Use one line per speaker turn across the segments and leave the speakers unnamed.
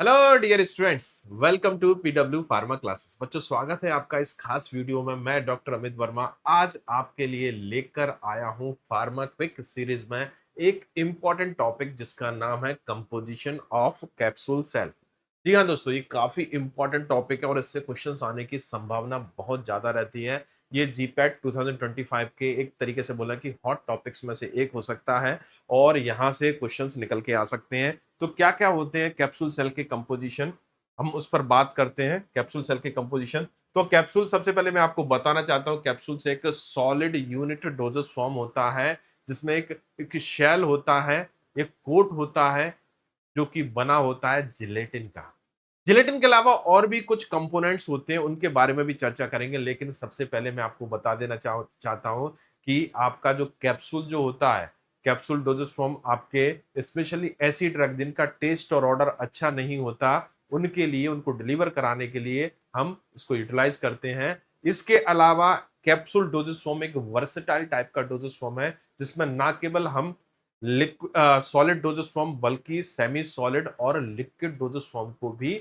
Hello dear students, welcome to PW pharma classes. बच्चों, स्वागत है आपका इस खास वीडियो में। मैं डॉक्टर अमित वर्मा आज आपके लिए लेकर आया हूं फार्मा क्विक सीरीज में एक इंपॉर्टेंट टॉपिक जिसका नाम है कंपोजिशन ऑफ कैप्सूल सेल। जी हाँ दोस्तों, ये काफी इंपॉर्टेंट टॉपिक है और इससे क्वेश्चंस आने की संभावना बहुत ज्यादा रहती है। ये जीपैट 2025 के एक तरीके से बोला कि हॉट टॉपिक्स में से एक हो सकता है और यहाँ से क्वेश्चंस निकल के आ सकते हैं। तो क्या क्या होते हैं कैप्सूल सेल के कंपोजिशन, हम उस पर बात करते हैं। कैप्सूल सेल के कंपोजिशन, तो कैप्सूल सबसे पहले मैं आपको बताना चाहता हूं, कैप्सूल से एक सॉलिड यूनिट डोजेस फॉर्म होता है जिसमें एक शेल होता है, एक कोट होता है जो कि बना होता है जिलेटिन का। जिलेटिन के अलावा और भी कुछ कंपोनेंट्स होते हैं, उनके बारे में भी चर्चा करेंगे, लेकिन सबसे पहले मैं आपको बता देना चाहता हूं कि आपका जो कैप्सूल जो होता है, कैप्सूल डोजेस फॉर्म आपके स्पेशली ऐसी ड्रग जिनका टेस्ट और ऑर्डर अच्छा नहीं होता, उनके लिए, उनको डिलीवर कराने के लिए हम इसको यूटिलाइज करते हैं। इसके अलावा कैप्सूल डोजेस फॉर्म एक वर्सेटाइल टाइप का डोजेस फॉर्म है जिसमें ना केवल हम सॉलिड डोजेस फॉर्म बल्कि सेमी सॉलिड और लिक्विड डोजेस फॉर्म को भी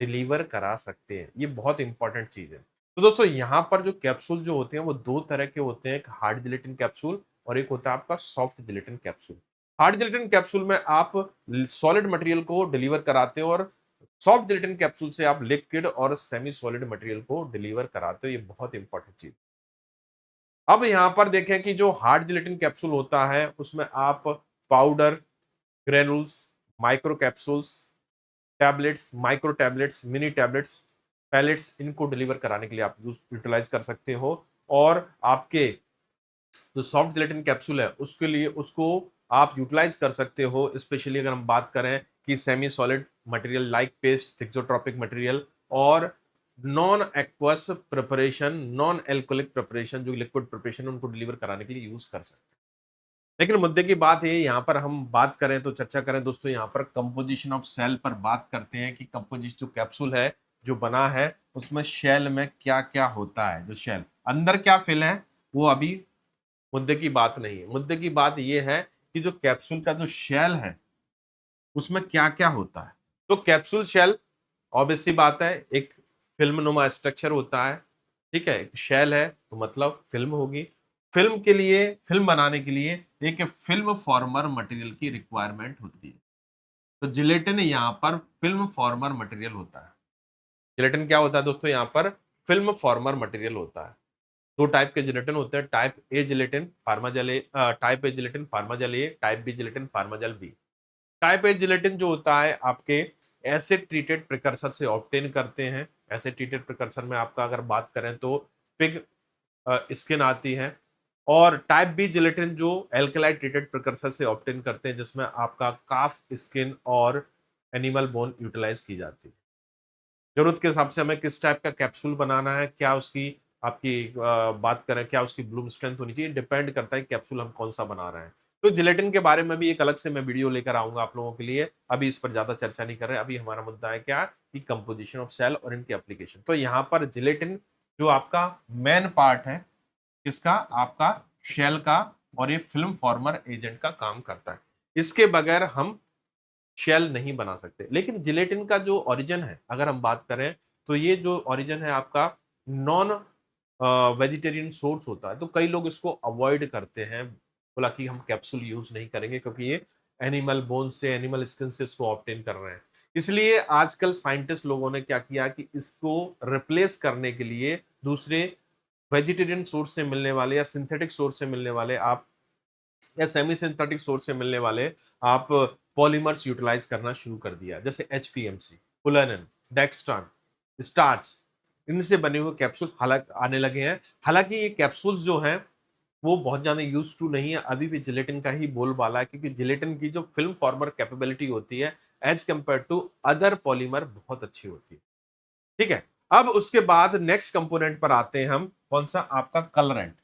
डिलीवर करा सकते हैं। ये बहुत इंपॉर्टेंट चीज है। तो दोस्तों, यहाँ पर जो कैप्सूल जो होते हैं वो दो तरह के होते हैं, एक हार्ड जिलेटिन कैप्सूल और एक होता है आपका soft gelatin capsule. Hard gelatin capsule में आप सॉलिड मटेरियल को डिलीवर कराते हो और सॉफ्ट जिलेटिन कैप्सूल से आप लिक्विड और सेमी सॉलिड मटेरियल को डिलीवर कराते हो। ये बहुत इंपॉर्टेंट चीज। अब यहां पर देखें कि जो हार्ड जिलेटिन कैप्सूल होता है उसमें आप powder, granules, micro capsules, tablets, micro tablets, mini tablets, pellets, इनको डिलीवर कराने के लिए आप यूटिलाइज कर सकते हो। और आपके जो सॉफ्ट जिलेटिन कैप्सूल है उसके लिए उसको आप यूटिलाइज कर सकते हो, स्पेशली अगर हम बात करें कि semi solid material like paste, thixotropic material और non aqueous preparation, non alcoholic preparation, जो लिक्विड प्रिपरेशन उनको डिलीवर कराने के लिए यूज कर सकते हैं। लेकिन मुद्दे की बात है, यहाँ पर हम बात करें तो चर्चा करें दोस्तों, यहाँ पर कंपोजिशन ऑफ सेल पर बात करते हैं कि कंपोजिशन जो कैप्सूल है जो बना है उसमें शेल में क्या क्या होता है। जो शेल अंदर क्या फिल है वो अभी मुद्दे की बात नहीं है। मुद्दे की बात यह है कि जो कैप्सूल का जो शेल है उसमें क्या क्या होता है। तो कैप्सूल शेल ऑब्वियस सी बात है, एक फिल्म नुमा स्ट्रक्चर होता है। ठीक है, एक शेल है तो मतलब फिल्म होगी। फिल्म के लिए, फिल्म बनाने के लिए एक फिल्म फॉर्मर मटेरियल की रिक्वायरमेंट होती है। तो जिलेटिन यहाँ पर फिल्म फॉर्मर मटेरियल होता है। जिलेटिन क्या होता है दोस्तों, यहाँ पर फिल्म फॉर्मर मटेरियल होता है। दो टाइप के जिलेटिन होते हैं, type A gelatin, Pharmagel A, type A gelatin Pharmagel A, type B gelatin Pharmagel B. Type A gelatin जो होता है आपके एसिड ट्रीटेड प्रिकर्सर से ऑब्टेन करते हैं। एसिड ट्रीटेड प्रिकर्सर में आपका अगर बात करें तो पिग स्किन आती है। और टाइप बी जिलेटिन जो एल्कलाइड ट्रीटेड प्रिकर्सर से ऑब्टेन करते हैं जिसमें आपका काफ स्किन और एनिमल बोन यूटिलाइज की जाती है। जरूरत के हिसाब से हमें किस टाइप का कैप्सूल बनाना है, क्या उसकी आपकी बात करें क्या उसकी ब्लूम स्ट्रेंथ होनी चाहिए, डिपेंड करता है कैप्सूल हम कौन सा बना रहे हैं। तो जिलेटिन के बारे में भी एक अलग से मैं वीडियो लेकर आऊंगा आप लोगों के लिए, अभी इस पर ज्यादा चर्चा नहीं कर रहे हैं। अभी हमारा मुद्दा है क्या कि कंपोजिशन ऑफ सेल और इनकी एप्लीकेशन। तो यहाँ पर जिलेटिन जो आपका मेन पार्ट है किसका, आपका शेल का, और ये फिल्म फॉर्मर एजेंट का काम करता है। इसके बगैर हम शेल नहीं बना सकते। लेकिन जिलेटिन का जो ओरिजिन है अगर हम बात करें तो ये जो ओरिजिन है आपका नॉन वेजिटेरियन सोर्स होता है। तो कई लोग इसको अवॉइड करते हैं, बोला कि हम कैप्सूल यूज नहीं करेंगे क्योंकि ये एनिमल बोन से, एनिमल स्किन से इसको ऑब्टेन कर रहे हैं। इसलिए आजकल साइंटिस्ट लोगों ने क्या किया कि इसको रिप्लेस करने के लिए दूसरे वेजिटेरियन सोर्स से मिलने वाले या सिंथेटिक सोर्स से मिलने वाले आप, या सेमी सिंथेटिक सोर्स से मिलने वाले आप पॉलीमर्स यूटिलाइज करना शुरू कर दिया, जैसे एचपीएमसी, पुलेनिन, डेक्सट्रॉन, स्टार्च, इनसे बने हुए कैप्सूल हालांकि आने लगे हैं। हालांकि ये कैप्सूल्स जो हैं वो बहुत ज्यादा यूज टू नहीं है, अभी भी जिलेटिन का ही बोलबाला है क्योंकि जिलेटिन की जो फिल्म फॉर्मर कैपेबिलिटी होती है as compare to other polymer बहुत अच्छी होती है। ठीक है, अब उसके बाद नेक्स्ट कंपोनेंट पर आते हैं हम, कौन सा, आपका कलरेंट।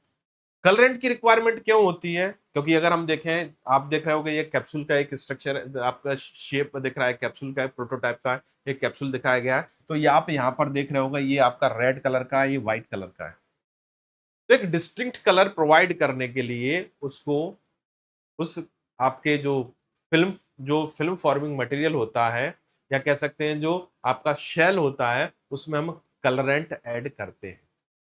कलरेंट की रिक्वायरमेंट क्यों होती है, क्योंकि अगर हम देखें, आप देख रहे होगे ये कैप्सूल का एक स्ट्रक्चर आपका शेप दिख रहा है, कैप्सूल का एक प्रोटोटाइप का एक कैप्सूल दिखाया गया है। तो ये आप यहाँ पर देख रहे होगा, ये आपका रेड कलर का है, ये व्हाइट कलर का है। तो एक डिस्टिंक्ट कलर प्रोवाइड करने के लिए उसको, उस आपके जो फिल्म फॉर्मिंग मटेरियल होता है या कह सकते हैं जो आपका शेल होता है उसमें हम कलरेंट ऐड करते हैं,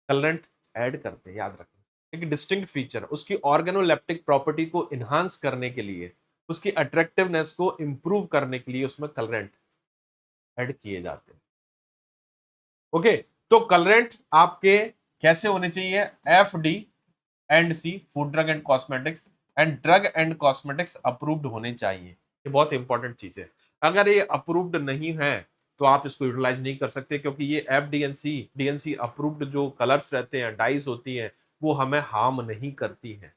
कलरेंट ऐड करते हैं, याद रखना। एक डिस्टिंक्ट फीचर उसकी ऑर्गेनोलेप्टिक प्रॉपर्टी को इन्हांस करने के लिए, उसकी अट्रैक्टिवनेस को इंप्रूव करने के लिए उसमें कलरेंट ऐड किए जाते हैं। ओके, तो कलरेंट आपके कैसे होने चाहिए? FD and C, food drug and cosmetics, and drug and cosmetics approved होने चाहिए। ये बहुत इंपॉर्टेंट चीज है। अगर ये अप्रूव्ड नहीं है तो आप इसको यूटिलाइज नहीं कर सकते, क्योंकि ये एफ डीएनसी अप्रूव्ड जो कलर्स रहते हैं, डाइज होती हैं, वो हमें हार्म नहीं करती हैं।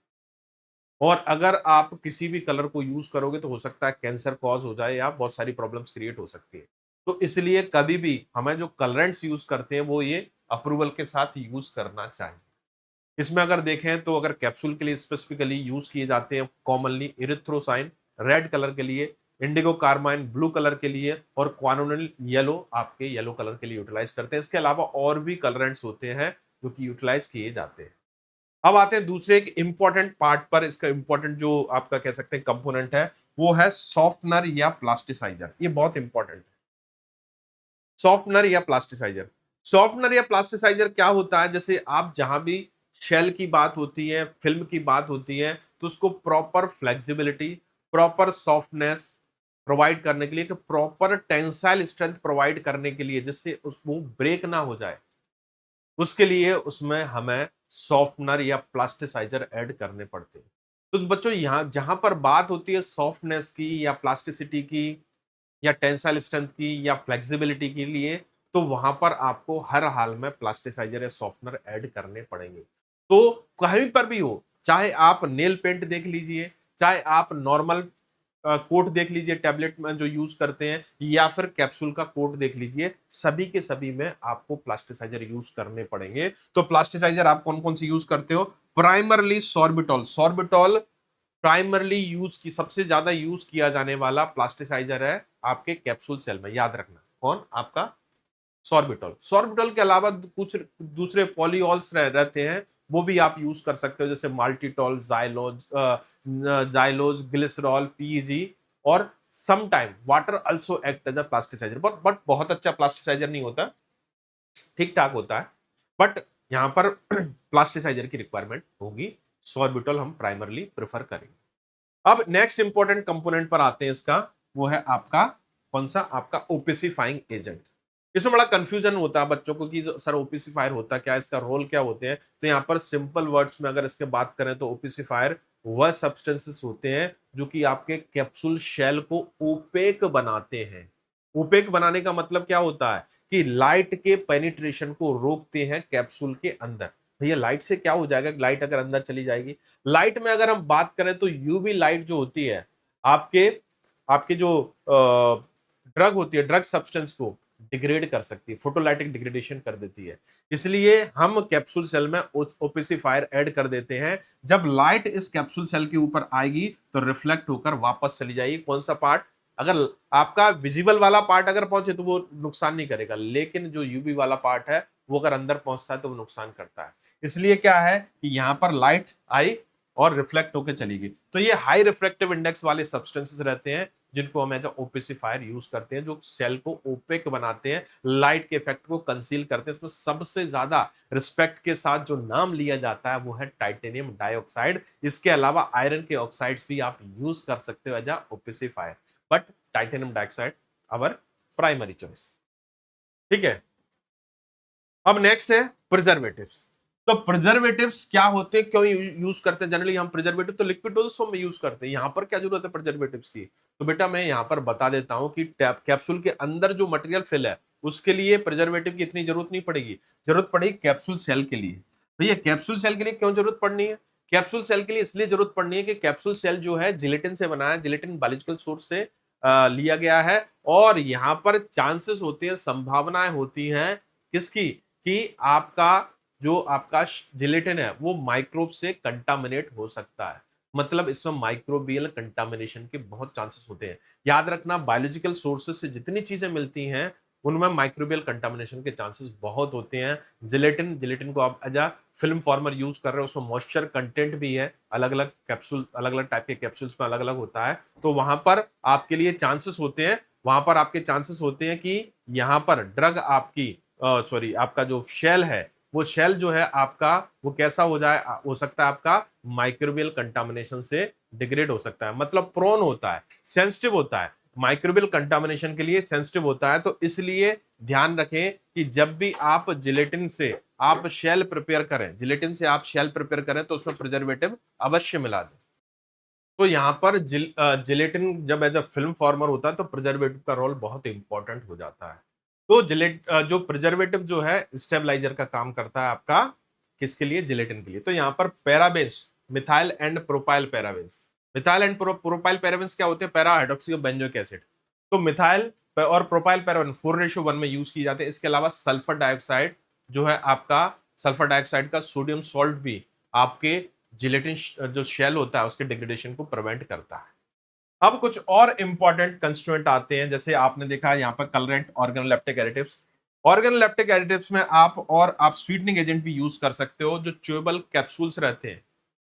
और अगर आप किसी भी कलर को यूज करोगे तो हो सकता है कैंसर कॉज हो जाए या बहुत सारी प्रॉब्लम्स क्रिएट हो सकती है। तो इसलिए कभी भी हमें जो कलरेंट्स यूज करते हैं वो ये अप्रूवल के साथ यूज करना चाहिए। इसमें अगर देखें तो अगर कैप्सूल के लिए स्पेसिफिकली यूज किए जाते हैं कॉमनली इरिथ्रोसाइन रेड कलर के लिए, इंडिगो कार्माइन ब्लू कलर के लिए, और क्वानोनिल येलो आपके येलो कलर के लिए यूटिलाइज करते हैं। इसके अलावा और भी कलरेंट्स होते हैं जो कि यूटिलाइज किए जाते हैं। अब आते हैं दूसरे एक इंपॉर्टेंट पार्ट पर। इसका इंपॉर्टेंट जो आपका कह सकते हैं कंपोनेंट है वो है सॉफ्टनर या प्लास्टिसाइजर। ये बहुत इंपॉर्टेंट है, सॉफ्टनर या प्लास्टिसाइजर। सॉफ्टनर या प्लास्टिसाइजर क्या होता है? जैसे आप जहां भी शेल की बात होती है, फिल्म की बात होती है, तो उसको proper flexibility, proper softness provide करने के लिए, प्रॉपर टेंसाइल स्ट्रेंथ प्रोवाइड करने के लिए, जिससे उसको ब्रेक ना हो जाए, उसके लिए उसमें हमें सॉफ्टनर या प्लास्टिसाइजर ऐड करने पड़ते हैं। तो बच्चों यहां जहां पर बात होती है सॉफ्टनेस की या प्लास्टिसिटी की या टेंसाइल स्ट्रेंथ की या फ्लेक्सिबिलिटी के लिए, तो वहां पर आपको हर हाल में प्लास्टिसाइजर या सॉफ्टनर ऐड करने पड़ेंगे। तो कहीं पर भी हो, चाहे आप नेल पेंट देख लीजिए, चाहे आप नॉर्मल कोट देख लीजिए टैबलेट में जो यूज करते हैं, या फिर कैप्सूल का कोट देख लीजिए, सभी के सभी में आपको प्लास्टिसाइजर यूज करने पड़ेंगे। तो प्लास्टिसाइजर आप कौन कौन से यूज करते हो? Primarily sorbitol. Sorbitol primarily use की सबसे ज्यादा यूज किया जाने वाला प्लास्टिसाइजर है आपके कैप्सूल सेल में, याद रखना। कौन? आपका सॉर्बिटॉल। सॉर्बिटॉल के अलावा कुछ दूसरे पॉलीऑल्स रहते हैं, वो भी आप यूज कर सकते हो, जैसे माल्टीटॉल, जाइलोज, ग्लिसरॉल, पीजी, और some time water also act as a plasticiser. But बहुत अच्छा प्लास्टिसाइजर नहीं होता, ठीक ठाक होता है, बट यहां पर प्लास्टिसाइजर की रिक्वायरमेंट होगी। सॉर्बिटॉल हम प्राइमरली प्रेफर करेंगे। अब नेक्स्ट इंपॉर्टेंट कंपोनेंट पर आते हैं इसका, वो है आपका कौन सा? आपका ओपिसिफाइंग एजेंट। इसमें बड़ा कंफ्यूजन होता है बच्चों को कि सर ओपिसिफायर होता क्या, इसका रोल क्या होते हैं? तो यहाँ पर सिंपल वर्ड्स में अगर इसके बात करें तो ओपिसिफायर वह सब्सटेंसेस होते हैं जो कि आपके कैप्सूल शेल को ओपेक बनाते हैं। ओपेक बनाने का मतलब क्या होता है? कि लाइट के पेनिट्रेशन को रोकते हैं कैप्सूल के अंदर। भैया लाइट से क्या हो जाएगा? लाइट अगर अंदर चली जाएगी, लाइट में अगर हम बात करें तो यूवी लाइट जो होती है आपके आपके जो ड्रग होती है, ड्रग सब्सटेंस को डिग्रेड कर सकती है, फोटोलाइटिक डिग्रेडेशन कर देती है। इसलिए हम कैप्सूल सेल में ओपेसिफायर ऐड कर देते हैं। जब लाइट इस कैप्सूल सेल के ऊपर आएगी तो रिफ्लेक्ट होकर वापस चली जाएगी। कौन सा पार्ट? अगर आपका विजिबल वाला पार्ट अगर पहुंचे तो वो नुकसान नहीं करेगा, लेकिन जो यूवी वाला पार्ट है वो अगर अंदर पहुंचता है तो वो नुकसान करता है। इसलिए क्या है कि यहां पर लाइट आई और रिफ्लेक्ट होकर चली गई। तो ये हाई रिफ्लेक्टिव इंडेक्स वाले सब्सटेंसेस रहते हैं जिनको हम एज ओपेसिफायर यूज करते हैं, जो सेल को ओपेक बनाते हैं, लाइट के इफेक्ट को कंसील करते हैं। इसमें सबसे ज्यादा रिस्पेक्ट के साथ जो नाम लिया जाता है वो है टाइटेनियम डाइऑक्साइड। इसके अलावा आयरन के ऑक्साइड्स भी आप यूज कर सकते हो as opacifier, but titanium dioxide our primary choice. ठीक है। अब नेक्स्ट है प्रिजर्वेटिव्स। तो प्रिजर्वेटिव्स क्या होते हैं, क्यों यूज करते हैं? जनरली हम प्रिजर्वेटिव तो लिक्विड डोजेस में यूज करते हैं, यहां पर क्या जरूरत है प्रिजर्वेटिव्स की? तो बेटा मैं यहां पर बता देता हूं कि कैप्सूल के अंदर जो मटेरियल फिल है उसके लिए प्रिजर्वेटिव की इतनी जरूरत नहीं पड़ेगी, जरूरत पड़ेगी कैप्सूल सेल के लिए। भैया कैप्सूल सेल के लिए क्यों जरूरत पड़नी है? कैप्सूल सेल के लिए इसलिए जरूरत पड़नी है कि कैप्सूल सेल जो है जिलेटिन से बना है, जिलेटिन बायोलॉजिकल सोर्स से लिया गया है, और यहां पर चांसेस होते हैं, संभावनाएं होती हैं किसकी? कि आपका जो आपका जिलेटिन है वो माइक्रोब से कंटामिनेट हो सकता है। मतलब इसमें माइक्रोबियल कंटामिनेशन के बहुत चांसेस होते हैं। याद रखना बायोलॉजिकल सोर्सेज से जितनी चीजें मिलती हैं उनमें माइक्रोबियल कंटामिनेशन के चांसेस बहुत होते हैं। जिलेटिन जिलेटिन को आप एज फिल्म फॉर्मर यूज कर रहे हो, उसमें मॉइस्चर कंटेंट भी है, अलग अलग कैप्सूल अलग अलग टाइप के कैप्सूल्स में अलग अलग होता है, तो वहां पर आपके लिए चांसेस होते हैं वहां पर आपके चांसेस होते हैं कि यहाँ पर ड्रग आपकी सॉरी आपका जो शेल है वो शेल जो है आपका वो कैसा हो जाए, हो सकता है आपका माइक्रोबियल कंटामिनेशन से डिग्रेड हो सकता है, मतलब प्रोन होता है, सेंसिटिव होता है, माइक्रोबियल कंटामिनेशन के लिए सेंसिटिव होता है। तो इसलिए ध्यान रखें कि जब भी आप जिलेटिन से आप शेल प्रिपेयर करें, जिलेटिन से आप शेल प्रिपेयर करें तो उसमें प्रिजर्वेटिव अवश्य मिला दें। तो यहाँ पर जिलेटिन जब एज अ फिल्म फॉर्मर होता है तो प्रिजर्वेटिव का रोल बहुत इंपॉर्टेंट हो जाता है। तो जो प्रिजर्वेटिव जो है स्टेबलाइजर का काम करता है आपका, किसके लिए, जिलेटिन के लिए। तो यहाँ पर parabens, methyl and propyl parabens, methyl and propyl parabens क्या होते हैं, para hydroxy of benzoic acid. तो मिथाइल और प्रोपाइल पैराबेन 4:1 में यूज किए जाते हैं। इसके अलावा सल्फर डाइऑक्साइड जो है आपका, सल्फर डाइऑक्साइड का सोडियम सॉल्ट भी आपके जिलेटिन जो शेल होता है उसके डिग्रेडेशन को प्रिवेंट करता है। अब कुछ और इंपॉर्टेंट कंस्टिट्यूएंट आते हैं, जैसे आपने देखा यहाँ पर colourant, organoleptic additives. Organoleptic additives में आप स्वीटनिंग एजेंट भी यूज कर सकते हो। जो च्यूएबल कैप्सूल्स रहते हैं,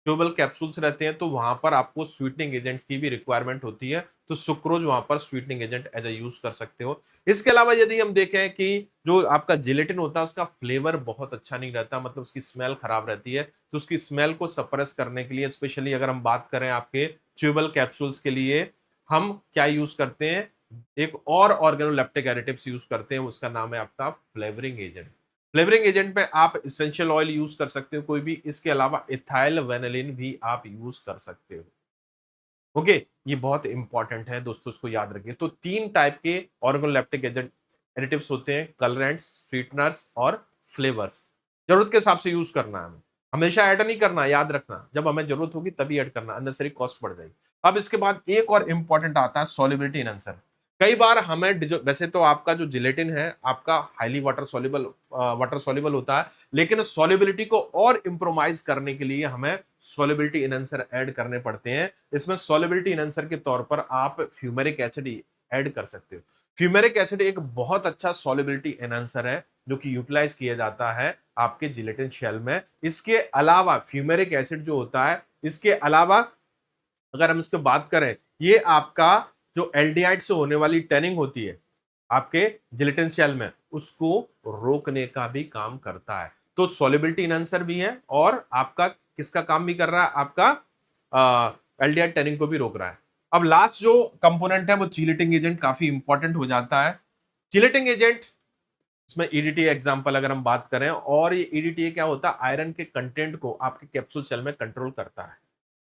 च्यूएबल कैप्सूल्स रहते हैं, तो वहां पर आपको स्वीटनिंग एजेंट्स की भी रिक्वायरमेंट होती है, तो सुक्रोज वहां पर sweetening agent as a use कर सकते हो। इसके अलावा यदि हम देखें कि जो आपका जिलेटिन होता है उसका फ्लेवर बहुत अच्छा नहीं रहता, मतलब उसकी स्मेल खराब रहती है, तो उसकी स्मेल को सप्रेस करने के लिए, स्पेशली अगर हम बात करें आपके च्यूएबल कैप्सूल्स के लिए, हम क्या यूज करते हैं, एक और ऑर्गेनोलेप्टिक एडिटिव्स यूज करते हैं, उसका नाम है आपका फ्लेवरिंग एजेंट। फ्लेवरिंग एजेंट में आप इसेंशियल ऑयल यूज कर सकते हो कोई भी, इसके अलावा इथाइल वेनिलिन भी आप यूज कर सकते हो। ओके, ये बहुत इंपॉर्टेंट है दोस्तों, इसको याद रखिए। तो 3 टाइप के ऑर्गेनोलेप्टिक एजेंट एडिटिव्स होते हैं, कलरेंट्स, स्वीटनर्स और फ्लेवर्स। जरूरत के हिसाब से यूज करना है हमें, हमेशा ऐड नहीं करना, याद रखना, जब हमें जरूरत होगी तभी ऐड करना, अननेसेसरी कॉस्ट बढ़ जाएगी। अब इसके बाद एक और इंपॉर्टेंट आता है सॉल्युबिलिटी एनहांसर। कई बार हमें वैसे तो आपका जो जिलेटिन है आपका हाईली वाटर सॉल्युबल होता है, लेकिन सॉल्युबिलिटी को और इंप्रोमाइज करने के लिए हमें सॉल्युबिलिटी एनहांसर ऐड करने पड़ते हैं। इसमें सॉल्युबिलिटी एनहांसर के तौर पर आप फ्यूमेरिक एसिड ऐड कर सकते हो। फ्यूमेरिक एसिड एक बहुत अच्छा सॉल्युबिलिटी एनहांसर है जो कि यूटिलाइज किया जाता है आपके जिलेटिन शेल में। इसके अलावा फ्यूमेरिक एसिड जो होता है, इसके अलावा अगर हम इसकी बात करें, ये आपका जो एल्डिहाइड से होने वाली टैनिंग होती है आपके जिलेटिन शेल में, उसको रोकने का भी काम करता है। तो सॉल्युबिलिटी एनहांसर भी है और आपका किसका काम भी कर रहा है, आपका एल्डिहाइड टैनिंग को भी रोक रहा है। अब लास्ट जो कंपोनेंट है वो चिलेटिंग एजेंट, काफी इंपॉर्टेंट हो जाता है। चिलेटिंग एजेंट, इसमें ईडीटीए एग्जांपल अगर हम बात करें, और ये ईडीटीए क्या होता है, आयरन के कंटेंट को आपके कैप्सूल सेल में कंट्रोल करता है।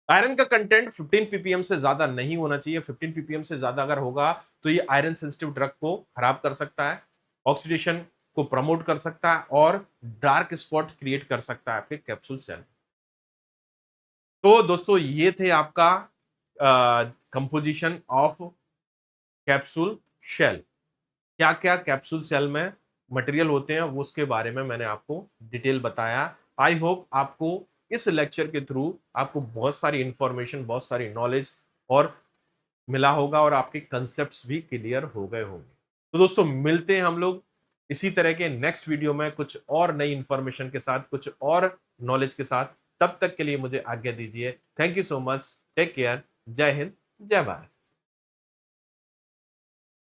आयरन का कंटेंट 15 ppm से ज्यादा नहीं होना चाहिए। 15 ppm से ज्यादा अगर होगा तो ये आयरन सेंसिटिव ड्रग को खराब कर सकता है, ऑक्सीडेशन को प्रमोट कर सकता है और डार्क स्पॉट क्रिएट कर सकता है आपके कैप्सूल सेल। तो दोस्तों ये थे आपका कंपोजिशन ऑफ कैप्सूल शेल। क्या क्या कैप्सूल सेल में मटेरियल होते हैं वो उसके बारे में मैंने आपको डिटेल बताया। आई होप आपको इस लेक्चर के थ्रू आपको बहुत सारी इंफॉर्मेशन, बहुत सारी नॉलेज और मिला होगा और आपके कंसेप्ट्स भी क्लियर हो गए होंगे। तो दोस्तों मिलते हैं हम लोग इसी तरह के नेक्स्ट वीडियो में कुछ और नई इंफॉर्मेशन के साथ, कुछ और नॉलेज के साथ। तब तक के लिए मुझे आज्ञा दीजिए। Thank you so much, take care, जय हिंद, जय भारत।